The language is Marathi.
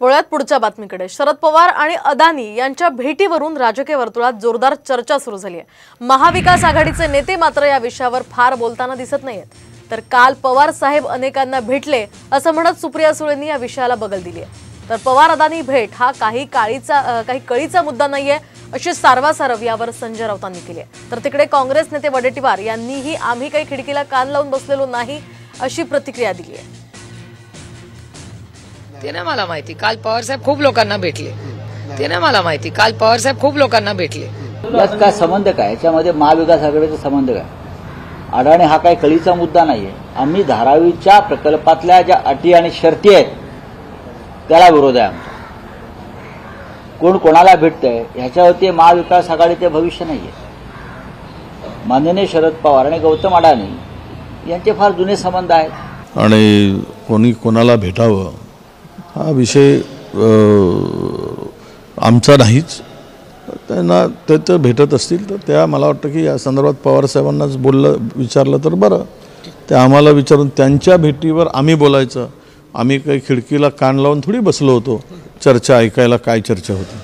वळ्यात पुढच्या बातमीकडे। शरद पवार आणि अदानी यांच्या भेटीवरून राजकीय वर्तुळात जोरदार चर्चा सुरू झाली आहे। महाविकास आघाडीचे नेते मात्र या विषयावर फार बोलताना दिसत नाहीयेत। तर काल पवार साहेब अनेकांना भेटले असं म्हणत सुप्रिया सुळेंनी या विषयाला बगल दिली आहे। तर पवार अदानी भेट हा काही कळीचा मुद्दा नाहीये अशी सारवासारव यावर संजय राऊतांनी केली आहे। तर तिकडे काँग्रेस नेते वडेट्टीवार यांनीही आम्ही काही खिडकीला कान लावून बसलेलो नाही अशी प्रतिक्रिया दिली आहे। ते ना मला माहिती, काल पवार साहेब खूप लोकांना भेटले। ते ना मला माहिती, काल पवार साहेब खूप लोकांना भेटले। यात काय संबंध काय, याच्यामध्ये महाविकास आघाडीचा संबंध काय? अडाणी हा काही कळीचा मुद्दा नाहीये। आम्ही धारावीच्या प्रकल्पातल्या ज्या अटी आणि शर्ती आहेत त्याला विरोध आहे आमचा। कोण कोणाला भेटतंय ह्याच्यावरती महाविकास आघाडीचे भविष्य नाहीये। माननीय शरद पवार आणि गौतम अडाणी यांचे फार जुने संबंध आहेत आणि कोणी कोणाला भेटावं हा विषय आमचा नाहीच। त्यांना ते भेटत असतील तर त्या मला वाटतं की या संदर्भात पवार साहेबांनाच विचारलं तर बरं। ते आम्हाला विचारून त्यांच्या भेटीवर आम्ही बोलायचं। आम्ही काही खिडकीला कान लावून थोडी बसलो होतो चर्चा ऐकायला, काय चर्चा होती।